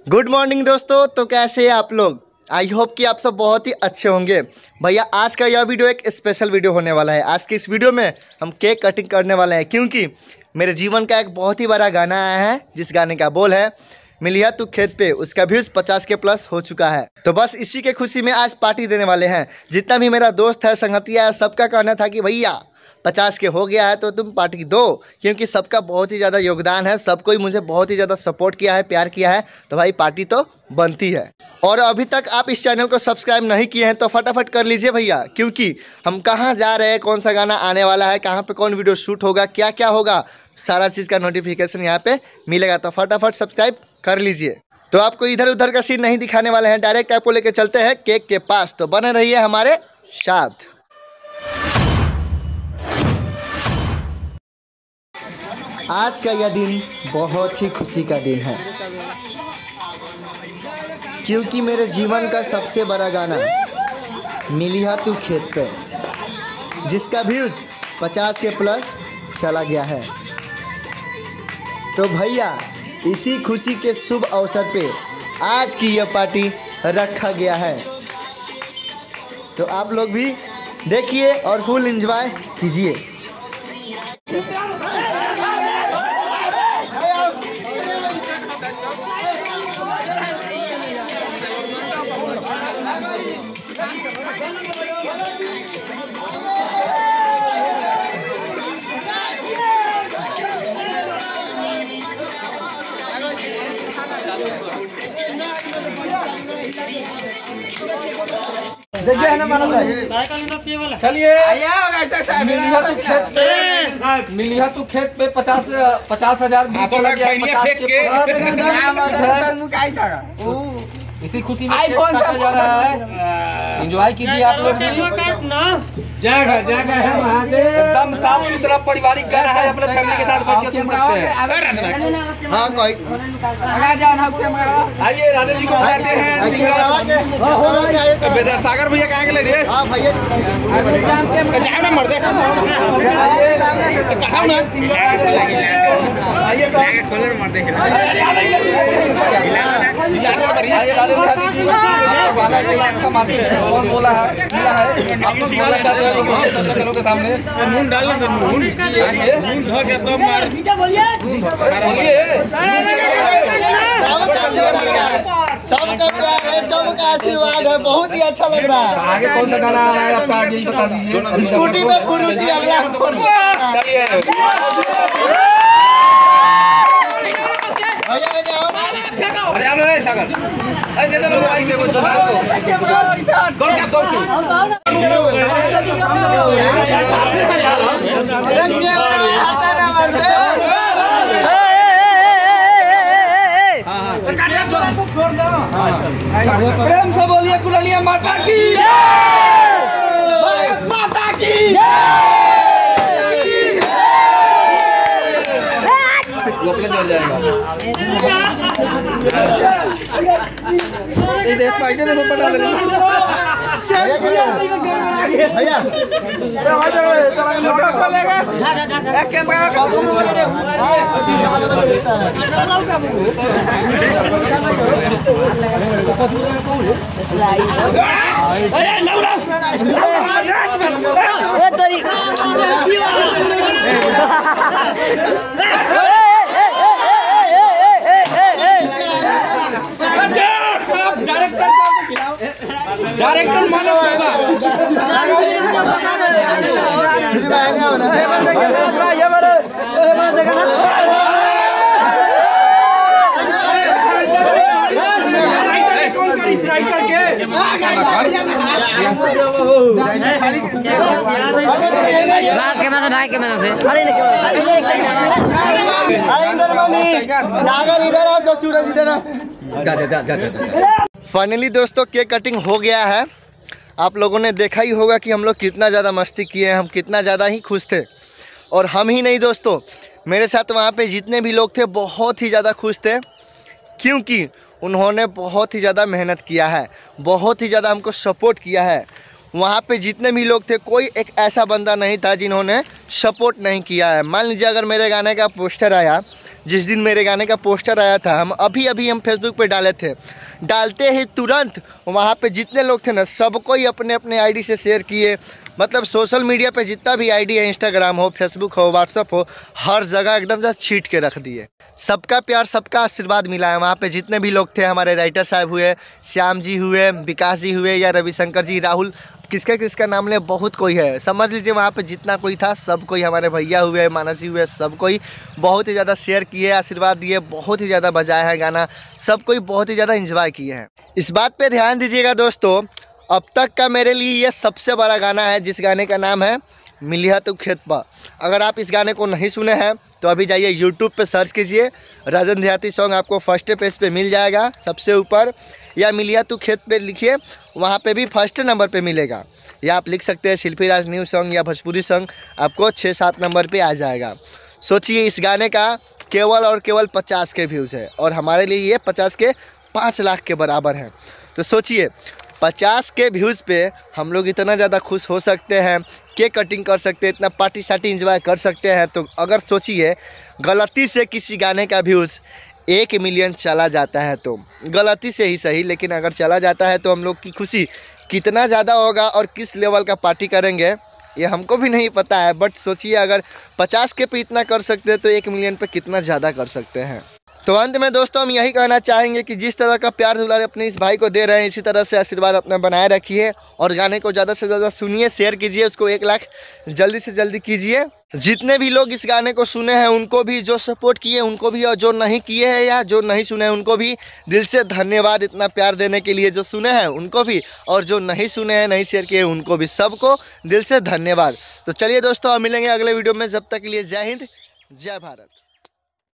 Good morning दोस्तों। तो कैसे हैं आप लोग? आई होप कि आप सब बहुत ही अच्छे होंगे। भैया आज का यह वीडियो एक स्पेशल वीडियो होने वाला है। आज की इस वीडियो में हम केक कटिंग करने वाले हैं, क्योंकि मेरे जीवन का एक बहुत ही बड़ा गाना आया है, जिस गाने का बोल है मिलिया तू खेत पे। उसका व्यूज़ 50 के प्लस हो चुका है। तो बस इसी के खुशी में आज पार्टी देने वाले हैं। जितना भी मेरा दोस्त है, संगतिया है, सबका कहना था कि भैया 50 के हो गया है तो तुम पार्टी दो, क्योंकि सबका बहुत ही ज़्यादा योगदान है। सब कोई मुझे बहुत ही ज़्यादा सपोर्ट किया है, प्यार किया है, तो भाई पार्टी तो बनती है। और अभी तक आप इस चैनल को सब्सक्राइब नहीं किए हैं तो फटाफट कर लीजिए भैया, क्योंकि हम कहाँ जा रहे हैं, कौन सा गाना आने वाला है, कहाँ पे कौन वीडियो शूट होगा, क्या क्या होगा, सारा चीज़ का नोटिफिकेशन यहाँ पे मिलेगा। तो फटाफट सब्सक्राइब कर लीजिए। तो आपको इधर उधर का सीन नहीं दिखाने वाले हैं, डायरेक्ट आपको लेके चलते हैं केक के पास। तो बने रहिए हमारे साथ। आज का यह दिन बहुत ही खुशी का दिन है, क्योंकि मेरे जीवन का सबसे बड़ा गाना मिलिया तू खेत पे, जिसका व्यूज़ 50 के प्लस चला गया है। तो भैया इसी खुशी के शुभ अवसर पे आज की यह पार्टी रखा गया है। तो आप लोग भी देखिए और फुल एंजॉय कीजिए। देखिए है ना मानो भाई, चलिए मिलिया तू खेत पे 50,000 इसी खुशी में केक काटा जा रहा है। एंजॉय कीजिए आप लोग भी। जगह है महादेव, एकदम साफ सुथरा पारिवारिक गाना है, अपने फैमिली के साथ बैठ के सुन सकते हैं। हाँ कोई आइए राजेश जी को बुलाते हैं। सिंगर सागर भैया कहाँ गए रे? हाँ भैया अच्छा मार्केट बोला है आप लोग बोलना चाहते हैं के सामने नून डाल सबका प्यार है, सबका आशीर्वाद है, बहुत ही अच्छा लग रहा है। आगे कौन सा गाना आ रहा है आपका, आगे बता दीजिए। स्कूटी में फुरुती अगला प्रेम से बोलिए कुरलिया माता की भारत माता की। वो अपने चल जाएगा। ये देश पार्टी ने पटा दे भैया एक कैमरा डायरेक्टर मानव भाई के मदद से सागर इधर आओ तो सूरज इधर आओ। फाइनली दोस्तों केक कटिंग हो गया है। आप लोगों ने देखा ही होगा कि हम लोग कितना ज़्यादा मस्ती किए हैं, हम कितना ज़्यादा ही खुश थे। और हम ही नहीं दोस्तों, मेरे साथ वहाँ पे जितने भी लोग थे बहुत ही ज़्यादा खुश थे, क्योंकि उन्होंने बहुत ही ज़्यादा मेहनत किया है, बहुत ही ज़्यादा हमको सपोर्ट किया है। वहाँ पे जितने भी लोग थे, कोई एक ऐसा बंदा नहीं था जिन्होंने सपोर्ट नहीं किया है। मान लीजिए अगर मेरे गाने का पोस्टर आया जिस दिन मेरे गाने का पोस्टर आया था, हम अभी हम फेसबुक पे डाले थे, डालते ही तुरंत वहाँ पे जितने लोग थे ना, सबको ही अपने अपने आईडी से शेयर किए। मतलब सोशल मीडिया पे जितना भी आईडी है, इंस्टाग्राम हो, फेसबुक हो, व्हाट्सअप हो, हर जगह एकदम से छीट के रख दिए। सबका प्यार, सबका आशीर्वाद मिला है। वहाँ पे जितने भी लोग थे, हमारे राइटर साहब हुए, श्याम जी हुए, विकास जी हुए, या रविशंकर जी, राहुल, किसका नाम ले, बहुत कोई है, समझ लीजिए वहाँ पे जितना कोई था सब कोई, हमारे भैया हुए, मानस जी हुए, सब कोई बहुत ही ज़्यादा शेयर किए, आशीर्वाद दिए, बहुत ही ज़्यादा बजाया है गाना, सब कोई बहुत ही ज़्यादा इंजॉय किए हैं। इस बात पे ध्यान दीजिएगा दोस्तों, अब तक का मेरे लिए ये सबसे बड़ा गाना है, जिस गाने का नाम है मिलिया तू खेत पा। अगर आप इस गाने को नहीं सुने हैं तो अभी जाइए यूट्यूब पे सर्च कीजिए, राजन देहाती सॉन्ग आपको फर्स्ट पेज पे मिल जाएगा सबसे ऊपर, या मिलिया तू खेत पे लिखिए, वहाँ पे भी फर्स्ट नंबर पे मिलेगा, या आप लिख सकते हैं शिल्पी राज न्यू सॉन्ग या भोजपुरी सॉन्ग, आपको 6-7 नंबर पे आ जाएगा। सोचिए इस गाने का केवल और केवल 50 के व्यूज़ है, और हमारे लिए ये 50 के 5 लाख के बराबर है। तो सोचिए 50 के व्यूज़ पे हम लोग इतना ज़्यादा खुश हो सकते हैं, केक कटिंग कर सकते हैं, इतना पार्टी सार्टी इंजॉय कर सकते हैं। तो अगर सोचिए गलती से किसी गाने का व्यूज़ 1 मिलियन चला जाता है, तो गलती से ही सही, लेकिन अगर चला जाता है तो हम लोग की खुशी कितना ज़्यादा होगा और किस लेवल का पार्टी करेंगे ये हमको भी नहीं पता है। बट सोचिए अगर 50 के पे इतना कर सकते हैं तो 1 मिलियन पे कितना ज़्यादा कर सकते हैं। तो अंत में दोस्तों हम यही कहना चाहेंगे कि जिस तरह का प्यार दुलार अपने इस भाई को दे रहे हैं, इसी तरह से आशीर्वाद अपना बनाए रखिए, और गाने को ज़्यादा से ज़्यादा सुनिए, शेयर कीजिए, उसको 1 लाख जल्दी से जल्दी कीजिए। जितने भी लोग इस गाने को सुने हैं उनको भी, जो सपोर्ट किए उनको भी, और जो नहीं किए हैं या जो नहीं सुने हैं उनको भी दिल से धन्यवाद, इतना प्यार देने के लिए। जो सुने हैं उनको भी, और जो नहीं सुने हैं, नहीं शेयर किए उनको भी, सबको दिल से धन्यवाद। तो चलिए दोस्तों, हम मिलेंगे अगले वीडियो में, जब तक के लिए जय हिंद, जय भारत।